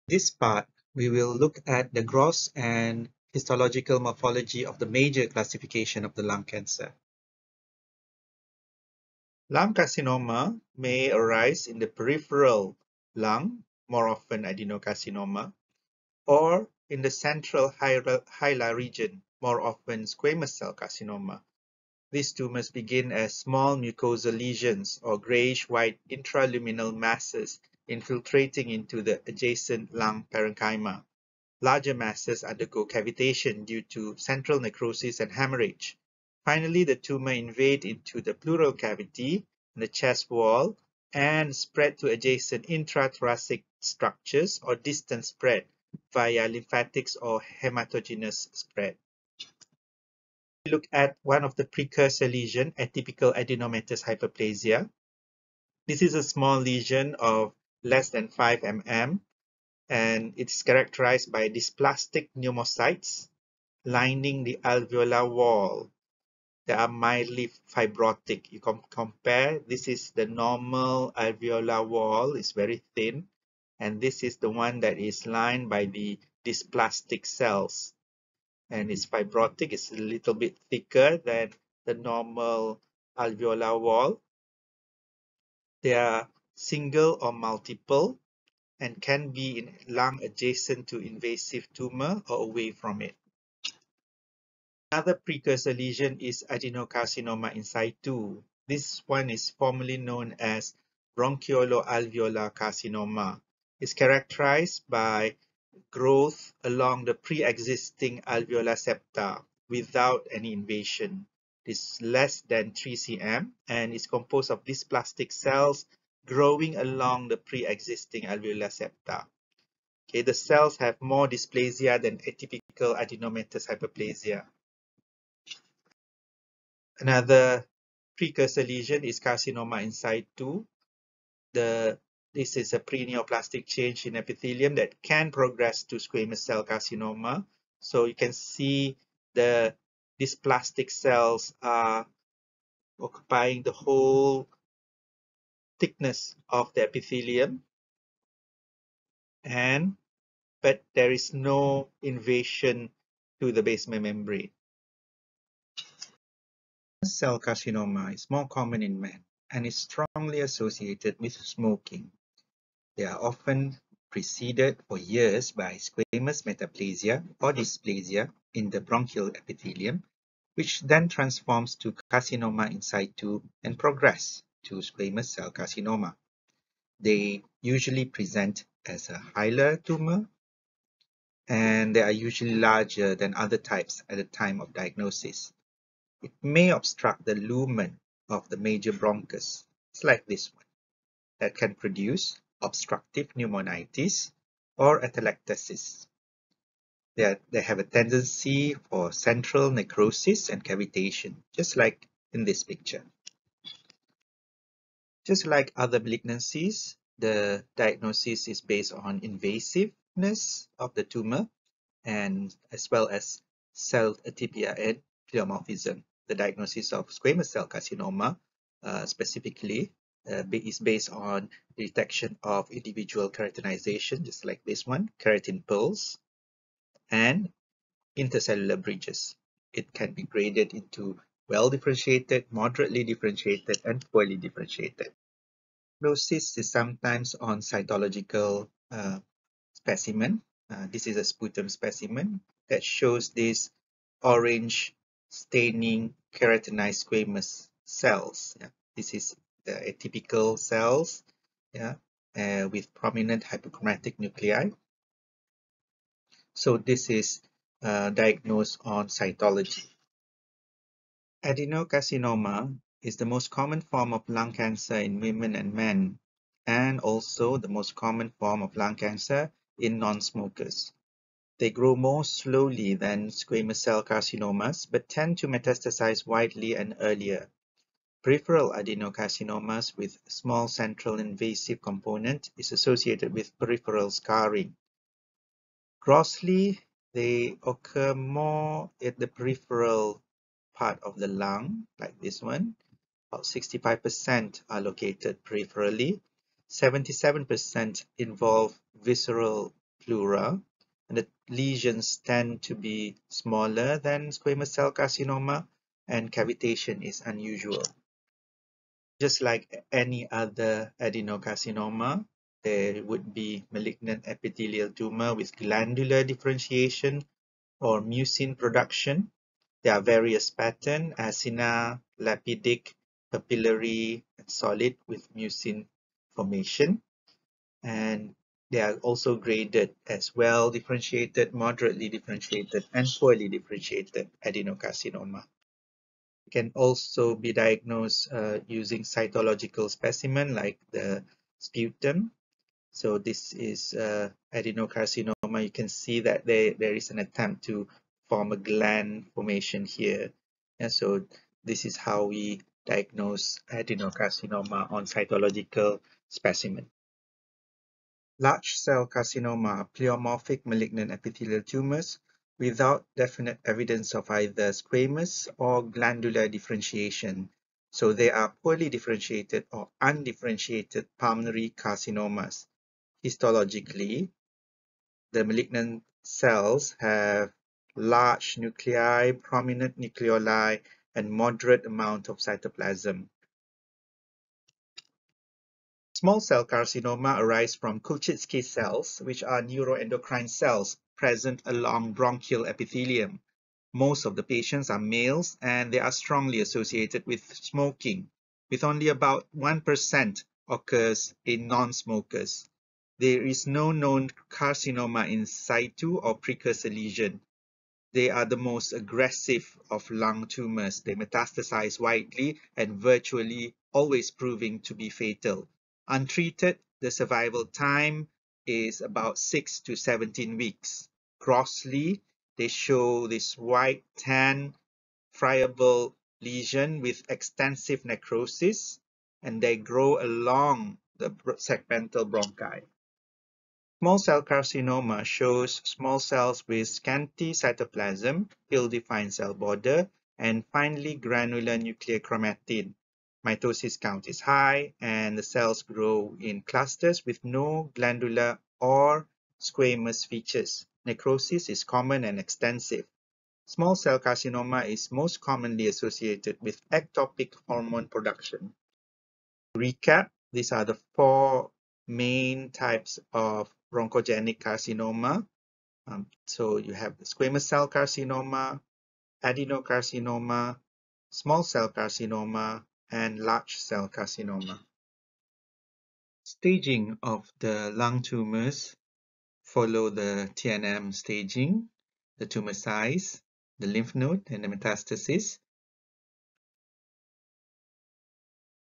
This part, we will look at the gross and histological morphology of the major classification of the lung cancer. Lung carcinoma may arise in the peripheral lung, more often adenocarcinoma, or in the central hilar region, more often squamous cell carcinoma. These tumors begin as small mucosal lesions or grayish-white intraluminal masses infiltrating into the adjacent lung parenchyma. Larger masses undergo cavitation due to central necrosis and hemorrhage. Finally, the tumor invade into the pleural cavity and the chest wall and spread to adjacent intrathoracic structures or distant spread via lymphatics or hematogenous spread. We look at one of the precursor lesion, atypical adenomatous hyperplasia. This is a small lesion of less than 5 mm, and it's characterized by dysplastic pneumocytes lining the alveolar wall. They are mildly fibrotic. You compare, this is the normal alveolar wall, it's very thin, and this is the one that is lined by the dysplastic cells. And it's fibrotic, it's a little bit thicker than the normal alveolar wall. They are single or multiple and can be in lung adjacent to invasive tumor or away from it. Another precursor lesion is adenocarcinoma in situ. This one is formerly known as bronchioloalveolar carcinoma. It's characterized by growth along the pre-existing alveolar septa without any invasion. It's less than 3 cm and is composed of dysplastic cells growing along the pre-existing alveolar septa. Okay, the cells have more dysplasia than atypical adenomatous hyperplasia. Another precursor lesion is carcinoma in situ. This is a pre-neoplastic change in epithelium that can progress to squamous cell carcinoma. So you can see these plastic cells are occupying the whole thickness of the epithelium, but there is no invasion to the basement membrane. Cell carcinoma is more common in men and is strongly associated with smoking. They are often preceded for years by squamous metaplasia or dysplasia in the bronchial epithelium, which then transforms to carcinoma in situ and progress to squamous cell carcinoma. They usually present as a hilar tumor, and they are usually larger than other types at the time of diagnosis. It may obstruct the lumen of the major bronchus. It's like this one, that can produce obstructive pneumonitis or atelectasis. They have a tendency for central necrosis and cavitation, just like in this picture. Just like other malignancies, the diagnosis is based on invasiveness of the tumor and as well as cell atypia and pleomorphism. The diagnosis of squamous cell carcinoma specifically is based on detection of individual keratinization, just like this one, keratin pearls, and intercellular bridges. It can be graded into well-differentiated, moderately differentiated, and poorly differentiated. Diagnosis is sometimes on cytological specimen. This is a sputum specimen that shows this orange staining keratinized squamous cells. Yeah. This is the atypical cells, yeah, with prominent hyperchromatic nuclei. So this is diagnosed on cytology. Adenocarcinoma is the most common form of lung cancer in women and men, and also the most common form of lung cancer in non-smokers. They grow more slowly than squamous cell carcinomas, but tend to metastasize widely and earlier. Peripheral adenocarcinomas with small central invasive component is associated with peripheral scarring. Grossly, they occur more at the peripheral part of the lung, like this one. About 65% are located peripherally. 77% involve visceral pleura, and the lesions tend to be smaller than squamous cell carcinoma, and cavitation is unusual. Just like any other adenocarcinoma, there would be malignant epithelial tumor with glandular differentiation or mucin production. There are various patterns: acinar, lapidic, papillary, and solid with mucin formation. And they are also graded as well differentiated, moderately differentiated, and poorly differentiated adenocarcinoma. It can also be diagnosed using cytological specimen like the sputum. So this is adenocarcinoma. You can see that there is an attempt to form a gland formation here. And so this is how we diagnose adenocarcinoma on cytological specimen. Large cell carcinoma are pleomorphic malignant epithelial tumors without definite evidence of either squamous or glandular differentiation. So they are poorly differentiated or undifferentiated pulmonary carcinomas. Histologically, the malignant cells have large nuclei, prominent nucleoli, and moderate amount of cytoplasm. Small cell carcinoma arise from Kulczycki cells, which are neuroendocrine cells present along bronchial epithelium. Most of the patients are males and they are strongly associated with smoking, with only about 1% occurs in non-smokers. There is no known carcinoma in situ or precursor lesion. They are the most aggressive of lung tumors. They metastasize widely and virtually always proving to be fatal. Untreated, the survival time is about 6 to 17 weeks. Grossly, they show this white, tan, friable lesion with extensive necrosis, and they grow along the segmental bronchi. Small cell carcinoma shows small cells with scanty cytoplasm, ill-defined cell border, and finely granular nuclear chromatin. Mitosis count is high, and the cells grow in clusters with no glandular or squamous features. Necrosis is common and extensive. Small cell carcinoma is most commonly associated with ectopic hormone production. To recap, these are the four main types of bronchogenic carcinoma. So you have the squamous cell carcinoma, adenocarcinoma, small cell carcinoma, and large cell carcinoma. Staging of the lung tumors follow the TNM staging, the tumor size, the lymph node, and the metastasis.